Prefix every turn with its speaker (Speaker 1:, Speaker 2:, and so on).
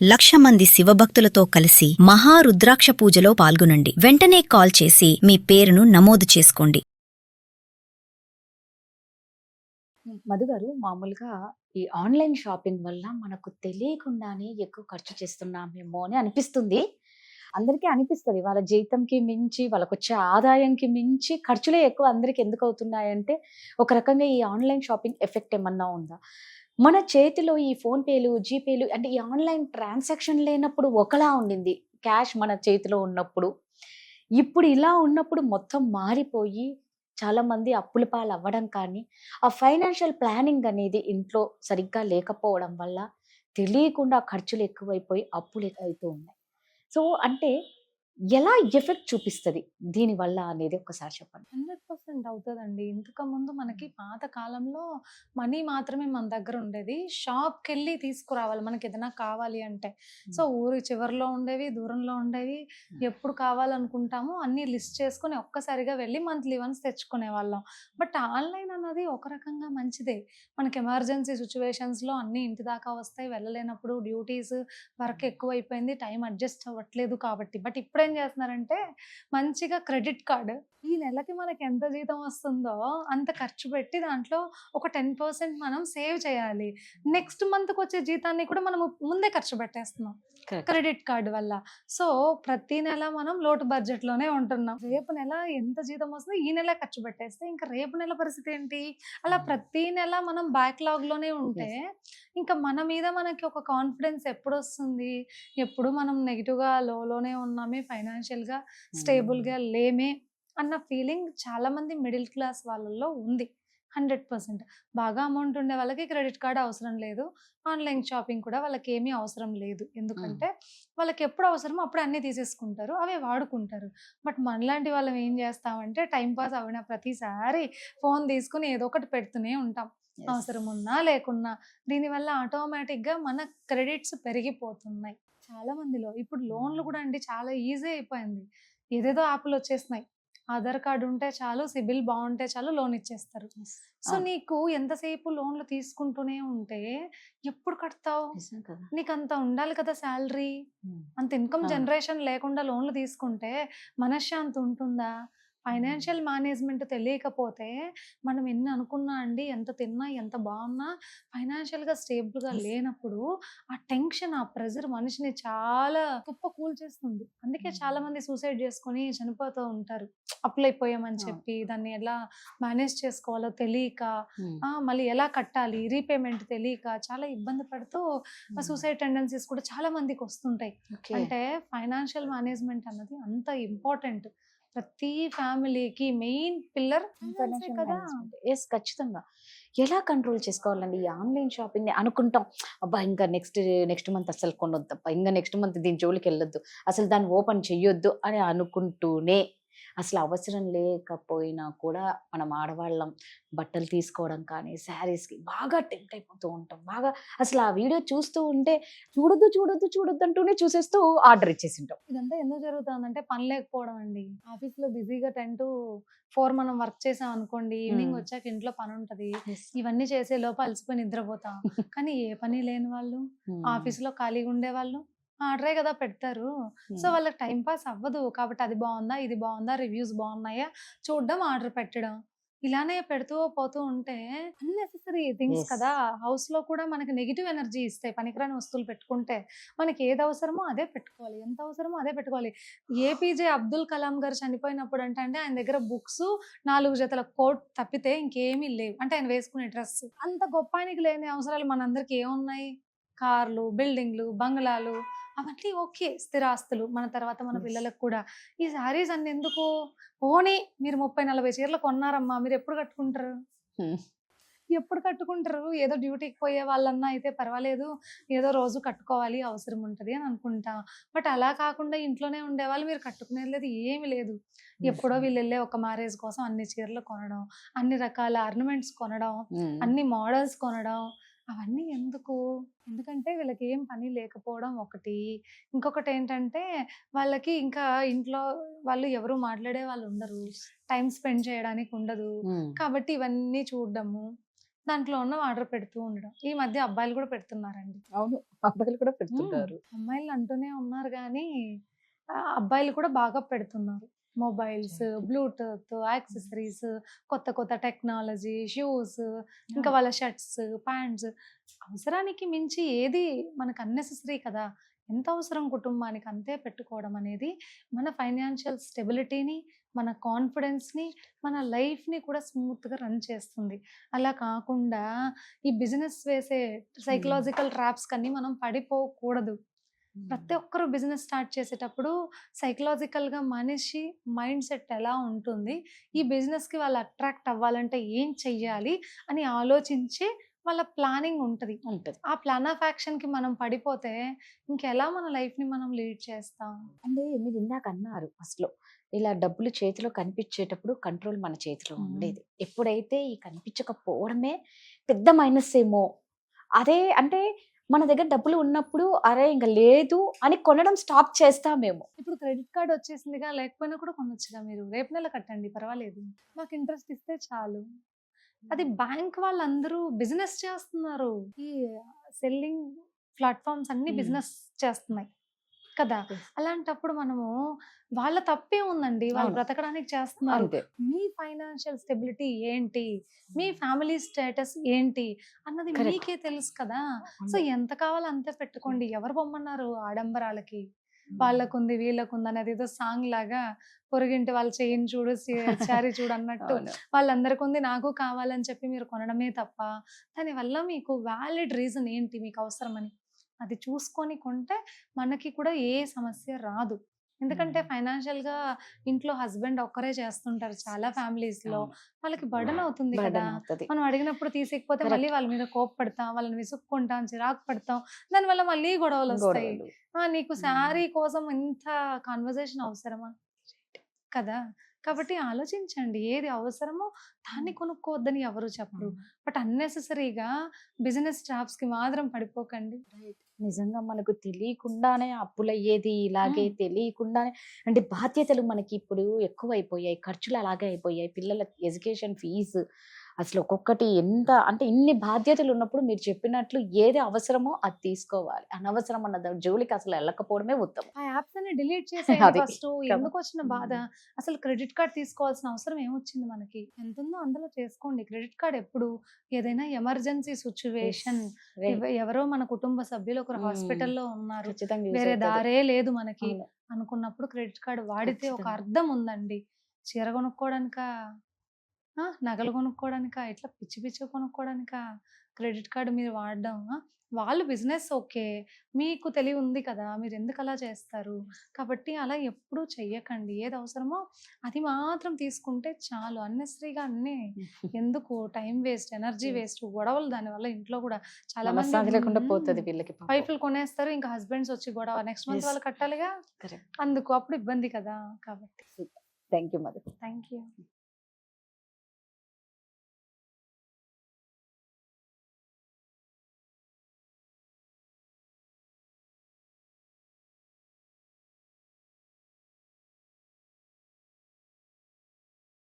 Speaker 1: 1,00,000 మంది శివభక్తులతో కలిసి మహారుద్రాక్ష పూజలో పాల్గొనండి. వెంటనే కాల్ చేసి మీ పేరును నమోదు చేసుకోండి.
Speaker 2: మధు గారు, మామూలుగా ఈ ఆన్‌లైన్ షాపింగ్ వల్ల మనకు తెలియకుండానే ఎక్కువ ఖర్చు చేస్తున్నామేమో అని అనిపిస్తుంది. అందరికీ అనిపిస్తది. వాళ్ళ జీతంకి మించి, వాళ్ళకొచ్చే ఆదాయంకి మించి ఖర్చులే ఎక్కువ అందరికి ఎందుకవుతున్నాయంటే, ఒక రకంగా ఈ ఆన్‌లైన్ షాపింగ్ ఎఫెక్ట్ ఏమన్నా ఉందా? మన చేతిలో ఈ ఫోన్‌పేలు, జీపేలు అంటే ఈ ఆన్‌లైన్ ట్రాన్సాక్షన్ లేనప్పుడు ఒకలా ఉండింది. క్యాష్ మన చేతిలో ఉన్నప్పుడు. ఇప్పుడు ఇలా ఉన్నప్పుడు మొత్తం మారిపోయి చాలామంది అప్పుల పాలవ్వడం కానీ, ఆ ఫైనాన్షియల్ ప్లానింగ్ అనేది ఇంట్లో సరిగ్గా లేకపోవడం వల్ల తెలియకుండా ఖర్చులు ఎక్కువైపోయి అప్పులు అవుతూ ఉన్నాయి. సో, అంటే ఎలా ఎఫెక్ట్ చూపిస్తది దీనివల్ల అనేది ఒక్కసారి చెప్పండి?
Speaker 3: 100% అవుతదండి. ఇంతకుముందు మనకి పాత కాలంలో మనీ మాత్రమే మన దగ్గర ఉండేది. షాప్‌కెళ్ళి తీసుకురావాలి మనకేదైనా కావాలి అంటే. సో, ఊరి చివరలో ఉండేవి, దూరంలో ఉండేవి. ఎప్పుడు కావాలనుకుంటామో అన్నీ లిస్ట్ చేసుకొని ఒక్కసారిగా వెళ్ళి మంత్లీ వన్స్ తెచ్చుకునేవాళ్ళం. బట్ ఆన్‌లైన్ అన్నది ఒక రకంగా మంచిదే. మనకి ఎమర్జెన్సీ సిట్యుయేషన్స్‌లో అన్నీ ఇంటి దాకా వస్తాయి. వెళ్ళలేనప్పుడు డ్యూటీస్, వర్క్ ఎక్కువైపోయింది. టైం అడ్జస్ట్ అవ్వట్లేదు కాబట్టి. బట్ ఇప్పుడేం చేస్తున్నారంటే మంచిగా క్రెడిట్ కార్డ్ ఈ నెలకి మనకి ఎంత జీతం వస్తుందో అంత ఖర్చు పెట్టి దాంట్లో ఒక 10% మనం సేవ్ చేయాలి. నెక్స్ట్ మంత్‌కి వచ్చే జీతాన్ని కూడా మనము ముందే ఖర్చు పెట్టేస్తున్నాం
Speaker 2: కరెక్ట్.
Speaker 3: క్రెడిట్ కార్డ్ వల్ల. సో, ప్రతి నెల మనం లోటు బడ్జెట్‌లోనే ఉంటున్నాం. రేపు నెల ఎంత జీతం వస్తుందో ఈ నెల ఖర్చు పెట్టేస్తే ఇంకా రేపు నెల పరిస్థితి ఏంటి? అలా ప్రతి నెల మనం బ్యాక్‌లాగ్‌లోనే ఉంటే ఇంకా మన మీద మనకి ఒక కాన్ఫిడెన్స్ ఎప్పుడొస్తుంది? ఎప్పుడు మనం నెగెటివ్‌గా లోనే ఉన్నామే, ఫైనాన్షియల్‌గా స్టేబుల్‌గా లేమే అన్న ఫీలింగ్ చాలామంది మిడిల్ క్లాస్ వాళ్ళలో ఉంది. 100% బాగా అమౌంట్ ఉండే వాళ్ళకి క్రెడిట్ కార్డ్ అవసరం లేదు. ఆన్‌లైన్ షాపింగ్ కూడా వాళ్ళకేమీ అవసరం లేదు. ఎందుకంటే వాళ్ళకెప్పుడు అవసరమో అప్పుడే అన్నీ తీసేసుకుంటారు. అవే వాడుకుంటారు. బట్ మనలాంటి వాళ్ళం ఏం చేస్తామంటే టైమ్ పాస్ అవ్విన ప్రతిసారి ఫోన్ తీసుకొని ఏదో ఒకటి పెడుతూనే ఉంటాం. అవసరం ఉన్నా లేకున్నా. దీనివల్ల ఆటోమేటిక్‌గా మన క్రెడిట్స్ పెరిగిపోతున్నాయి. చాలా మందిలో. ఇప్పుడు లోన్‌లు కూడా అండి చాలా ఈజీ అయిపోయింది. ఏదేదో యాపులొచ్చేసినాయి. ఆధార్ కార్డ్ ఉంటే చాలు, సిబిల్ బావుంటే చాలు లోన్ ఇచ్చేస్తారు. సో,
Speaker 2: అవును.
Speaker 3: నీకు ఎంతసేపు లోన్‌లు తీసుకుంటూనే ఉంటే ఎప్పుడు కడతావు?
Speaker 2: నిజం కదా!
Speaker 3: నీకంత ఉండాలి కదా సాలరీ. అంత ఇన్‌కమ్
Speaker 2: అవును.
Speaker 3: జనరేషన్ లేకుండా లోన్‌లు తీసుకుంటే మనశ్శాంతి ఉంటుందా? ఫైనాన్షియల్ మేనేజ్‌మెంట్ తెలియకపోతే మనం ఎన్ని అనుకున్నా అండి, ఎంత తిన్నా, ఎంత బాగున్నా ఫైనాన్షియల్‌గా స్టేబుల్‌గా లేనప్పుడు ఆ టెన్షన్, ఆ ప్రెషర్ మనిషిని చాలా కుప్పకూల్చేస్తుంది. అందుకే చాలా మంది సూసైడ్ చేసుకొని చనిపోతూ ఉంటారు. అప్పులైపోయామని
Speaker 2: అవును.
Speaker 3: చెప్పి దాన్ని ఎలా మేనేజ్ చేసుకోవాలో తెలియక,
Speaker 2: హ్మ్.
Speaker 3: మళ్ళీ ఎలా కట్టాలి, రీపేమెంట్ తెలియక చాలా ఇబ్బంది పడుతూ సూసైడ్ టెండెన్సీస్ కూడా చాలా మందికొస్తుంటాయి.
Speaker 2: ఓకే.
Speaker 3: అంటే ఫైనాన్షియల్ మేనేజ్‌మెంట్ అన్నది అంత ఇంపార్టెంట్. ప్రతి ఫ్యామిలీకి మెయిన్ పిల్లర్ ఫైనాన్సే
Speaker 2: ఫైనాన్షియల్
Speaker 3: కదా!
Speaker 2: మేనేజ్‌మెంట్. యెస్, ఖచ్చితంగా. ఎలా కంట్రోల్ చేసుకోవాలండి ఈ ఆన్‌లైన్ షాపింగ్‌ని? అనుకుంటాం. అబ్బా! ఇంకా నెక్స్ట్ మంత్ అస్సలు కొనొద్దబ్బా! ఇంగ నెక్స్ట్ మంత్ దీని జోలికెళ్ళొద్దు. అసలు దాన్ని ఓపెన్ చెయ్యొద్దు అని అనుకుంటూనే, అసలు అవసరం లేకపోయినా కూడా మనం ఆడవాళ్ళం బట్టలు తీసుకోవడం కానీ, శారీస్‌కి బాగా టెంప్ట్ అయిపోతూ ఉంటాం. బాగా అసలు ఆ వీడియో చూస్తూ ఉంటే చూడొద్దు, చూడొద్దు, చూడొద్దు అంటూనే చూసేస్తూ ఆర్డర్ ఇచ్చేసింటాం.
Speaker 3: ఇదంతా ఎందుకు జరుగుతుందంటే పని లేకపోవడం అండి. ఆఫీస్‌లో బిజీగా 10-4 మనం వర్క్ చేసామనుకోండి, ఈవినింగ్
Speaker 2: హ్మ్.
Speaker 3: వచ్చాక ఇంట్లో పనుంటది.
Speaker 2: యెస్.
Speaker 3: ఇవన్నీ చేసే లోపు అలసిపోయి నిద్రపోతాం. కానీ ఏ పని లేని వాళ్ళు,
Speaker 2: హ్మ్.
Speaker 3: ఆఫీస్‌లో ఖాళీగా ఉండేవాళ్ళు ఆర్డరే కదా పెడతారు. సో,
Speaker 2: హ్మ్.
Speaker 3: వాళ్ళకి టైమ్ పాస్ అవ్వదు. కాబట్టి అది బావుందా? ఇది బావుందా? రివ్యూస్ బావున్నాయా? చూడడం, ఆర్డర్ పెట్టడం. ఇలానే పెడుతూ పోతూ ఉంటే అన్నెసెసరీ థింగ్స్
Speaker 2: యెస్.
Speaker 3: కదా! హౌస్‌లో కూడా మనకి నెగెటివ్ ఎనర్జీ ఇస్తాయి. పనికిరాని వస్తువులు పెట్టుకుంటే. మనకి ఏది అవసరమో అదే పెట్టుకోవాలి. ఎంత అవసరమో అదే పెట్టుకోవాలి. ఏపీజే అబ్దుల్ కలాం గారు చనిపోయినప్పుడు అంటే ఆయన దగ్గర బుక్సు, 4 జతల కోట్ తప్పితే ఇంకేమీ లేవు. అంటే ఆయన వేసుకునే డ్రెస్. అంత గొప్ప ఆయనకి లేని అవసరాలు మనందరికి ఏమున్నాయి? కార్లు, బిల్డింగ్‌లు, బంగ్లాలు అవన్నీ ఓకే. స్థిరాస్తులు. మన తర్వాత మన
Speaker 2: యెస్.
Speaker 3: పిల్లలకు కూడా. ఈ శారీస్ అన్నెందుకు? పోనీ మీరు 30, 40 చీరలు కొన్నారమ్మా! మీరెప్పుడు కట్టుకుంటారు?
Speaker 2: హ్మ్.
Speaker 3: ఎప్పుడు కట్టుకుంటారు? ఏదో డ్యూటీకి పోయే వాళ్ళన్నా అయితే పర్వాలేదు. ఏదో రోజు కట్టుకోవాలి అవసరం ఉంటది అని అనుకుంటాం. బట్ అలా కాకుండా ఇంట్లోనే ఉండేవాళ్ళు మీరు కట్టుకునేది లేదు, ఏమి లేదు. ఎప్పుడో
Speaker 2: నిజంగా.
Speaker 3: వీళ్ళెళ్ళే ఒక మ్యారేజ్ కోసం అన్ని చీరలు కొనడం, అన్ని రకాల ఆర్నమెంట్స్ కొనడం,
Speaker 2: హ్మ్.
Speaker 3: అన్ని మోడల్స్ కొనడం. అవన్నీ ఎందుకు? ఎందుకంటే వీళ్ళకి ఏం పని లేకపోవడం ఒకటి. ఇంకొకటేంటంటే వాళ్ళకి ఇంకా ఇంట్లో వాళ్ళు ఎవరు మాట్లాడే వాళ్ళుండరు. టైమ్ స్పెండ్ చేయడానికి ఉండదు.
Speaker 2: హ్మ్.
Speaker 3: కాబట్టి ఇవన్నీ చూడడము. దాంట్లో ఉన్నవి ఆర్డర్ పెడుతూ ఉండడం. ఈ మధ్య అబ్బాయిలు కూడా పెడుతున్నారండి.
Speaker 2: అవును. అబ్బాయిలు కూడా పెడుతుంటారు.
Speaker 3: అమ్మాయిలు అంటూనే ఉన్నారు గానీ అబ్బాయిలు కూడా బాగా పెడుతున్నారు. మొబైల్స్, బ్లూటూత్, యాక్సెసరీస్, కొత్త కొత్త టెక్నాలజీ, షూస్, ఇంకా వాళ్ళ షర్ట్స్, ప్యాంట్స్. అవసరానికి మించి ఏది మనకు అన్నెసెసరీ కదా! ఎంత అవసరం కుటుంబానికి అంతే పెట్టుకోవడం అనేది మన ఫైనాన్షియల్ స్టెబిలిటీని, మన కాన్ఫిడెన్స్‌ని, మన లైఫ్‌ని కూడా స్మూత్‌గా రన్ చేస్తుంది. అలా కాకుండా ఈ బిజినెస్ వేసే సైకలాజికల్ ట్రాప్స్‌కన్నీ మనం పడిపోకూడదు. ప్రతి ఒక్కరు బిజినెస్ స్టార్ట్ చేసేటప్పుడు సైకలాజికల్‌గా మనిషి మైండ్ సెట్ ఎలా ఉంటుంది? ఈ బిజినెస్‌కి వాళ్ళు అట్రాక్ట్ అవ్వాలంటే ఏం చెయ్యాలి? అని ఆలోచించి వాళ్ళ ప్లానింగ్ ఉంటది.
Speaker 2: ఉంటది.
Speaker 3: ఆ ప్లాన్ ఆఫ్ యాక్షన్‌కి మనం పడిపోతే ఇంకెలా మన లైఫ్‌ని మనం లీడ్ చేస్తాం?
Speaker 2: అంటే మీరు ఇందాక అన్నారు ఫస్ట్‌లో. ఇలా డబ్బులు చేతిలో కనిపించేటప్పుడు కంట్రోల్ మన చేతిలో ఉండేది. ఎప్పుడైతే ఈ కనిపించకపోవడమే పెద్ద మైనస్ ఏమో! అదే అంటే మన దగ్గర డబ్బులు ఉన్నప్పుడు అరే ఇంక లేదు అని కొనడం స్టాప్ చేస్తామేమో.
Speaker 3: ఇప్పుడు క్రెడిట్ కార్డ్ వచ్చేసిందిగా, లేకపోయినా కూడా కొనొచ్చుగా మీరు. రేపు నెల కట్టండి పర్వాలేదు. మాకు ఇంట్రెస్ట్ ఇస్తే చాలు. అది బ్యాంక్ వాళ్ళందరూ బిజినెస్ చేస్తున్నారు. ఈ సెల్లింగ్ ప్లాట్‌ఫార్మ్స్ అన్నీ
Speaker 2: హ్మ్.
Speaker 3: బిజినెస్ చేస్తున్నాయి కదా!
Speaker 2: Yes.
Speaker 3: అలాంటప్పుడు మనము వాళ్ళ తప్పేముందండి? వాళ్ళు
Speaker 2: అవును.
Speaker 3: బ్రతకడానికి చేస్తున్నారు.
Speaker 2: అంతే.
Speaker 3: మీ ఫైనాన్షియల్ స్టెబిలిటీ ఏంటి? మీ ఫ్యామిలీ స్టేటస్ ఏంటి? అన్నది
Speaker 2: కరెక్ట్.
Speaker 3: మీకే తెలుసు కదా! సో,
Speaker 2: అంతే.
Speaker 3: ఎంత కావాలో అంతే పెట్టుకోండి. ఎవరు పొమ్మన్నారు ఆడంబరాలకి? వాళ్ళకుంది, వీళ్ళకుంది అనేదేదో సాంగ్ లాగా పొరుగింటి వాళ్ళ చెయ్యిని చూడు, చారీ చూడు అన్నట్టు
Speaker 2: అవును.
Speaker 3: వాళ్ళందరికుంది నాకు కావాలని చెప్పి మీరు కొనడమే తప్ప, దానివల్ల మీకు వ్యాలిడ్ రీజన్ ఏంటి మీకు అవసరమని? అది చూసుకొని కొంటే మనకి కూడా ఏ సమస్య రాదు. ఎందుకంటే ఫైనాన్షియల్‌గా ఇంట్లో హస్బెండ్ ఒక్కరే చేస్తుంటారు చాలా ఫ్యామిలీస్‌లో.
Speaker 2: అవును.
Speaker 3: వాళ్ళకి బర్డెన్ అవుతుంది కదా!
Speaker 2: బర్డెన్ అవుతది.
Speaker 3: మనం అడిగినప్పుడు తీసేయకపోతే మళ్ళీ
Speaker 2: కరెక్ట్.
Speaker 3: వాళ్ళ మీద కోప్పడతాం, వాళ్ళని విసుక్కుంటాం, చిరాకు పడతాం. దానివల్ల మళ్ళీ గొడవలొస్తాయి.
Speaker 2: గొడవలు.
Speaker 3: నీకు శారీ కోసం ఇంత కన్వర్జేషన్ అవసరమా? కదా! కాబట్టి ఆలోచించండి. ఏది అవసరమో దాన్ని కొనుక్కోవద్దని ఎవరు చెప్పరు. బట్ అన్నెసెసరీగా బిజినెస్ ట్రాప్స్‌కి మాత్రం పడిపోకండి.
Speaker 2: నిజంగా మనకు తెలియకుండానే అప్పులయ్యేది ఇలాగే
Speaker 3: హ్మ్.
Speaker 2: తెలియకుండానే అంటే బాధ్యతలు మనకి ఇప్పుడు ఎక్కువైపోయాయి. ఖర్చులు అలాగే అయిపోయాయి. పిల్లల ఎడ్యుకేషన్ ఫీజు అసలు ఒక్కొక్కటి ఎంత అంటే ఇన్ని బాధ్యతలు ఉన్నప్పుడు మీరు చెప్పినట్లు ఏది అవసరమో అది తీసుకోవాలి. అనవసరం అన్న జోలికి అసలు ఎళ్ళకపోవడమే ఉత్తమం.
Speaker 3: ఆ యాప్స్ అన్ని డిలీట్ చేసేయండి
Speaker 2: అది
Speaker 3: ఫస్టు.
Speaker 2: కదా!
Speaker 3: ఎందుకొచ్చిన బాధ? అసలు క్రెడిట్ కార్డ్ తీసుకోవాల్సిన అవసరం ఏమొచ్చింది మనకి? ఎంతుందో అందులో చేసుకోండి. క్రెడిట్ కార్డ్ ఎప్పుడు ఏదైనా ఎమర్జెన్సీ సిట్యుయేషన్,
Speaker 2: రైట్.
Speaker 3: ఎవరో మన కుటుంబ సభ్యులు ఒకరు
Speaker 2: హ్మ్.
Speaker 3: హాస్పిటల్‌లో ఉన్నారు.
Speaker 2: ఖచ్చితంగా యూజ్
Speaker 3: వేరే
Speaker 2: అవుతది.
Speaker 3: దారే లేదు మనకి
Speaker 2: అవును.
Speaker 3: అనుకున్నప్పుడు క్రెడిట్ కార్డ్ వాడితే ఒక
Speaker 2: ఖచ్చితంగా.
Speaker 3: అర్థం ఉందండి. చీర కొనుక్కోవడానికా? నగలు కొనుక్కోవడానికా? ఇట్లా పిచ్చి పిచ్చిగా కొనుక్కోవడానికా? క్రెడిట్ కార్డ్ మీరు వాడడం. వాళ్ళు బిజినెస్ ఓకే. మీకు తెలివుంది కదా! మీరెందుకలా చేస్తారు? కాబట్టి అలా ఎప్పుడూ చెయ్యకండి. ఏది అవసరమో అది మాత్రం తీసుకుంటే చాలు. అన్నెసెసరీగా అన్నీ ఎందుకు టైం వేస్ట్, ఎనర్జీ వేస్ట్, గొడవలు దానివల్ల ఇంట్లో కూడా చాలా మంది
Speaker 2: మనశ్శాంతి లేకుండా పోతది వీళ్ళకి పాపం.
Speaker 3: వైఫ్‌లు కొనేస్తారు. ఇంకా హస్బెండ్స్ వచ్చి గొడవ. Next month
Speaker 2: yes.
Speaker 3: వాళ్ళు కట్టాలిగా.
Speaker 2: కరెక్ట్.
Speaker 3: అందుకు అప్పుడు ఇబ్బంది కదా! కాబట్టి.
Speaker 2: Thank you Madhu.
Speaker 3: Thank you.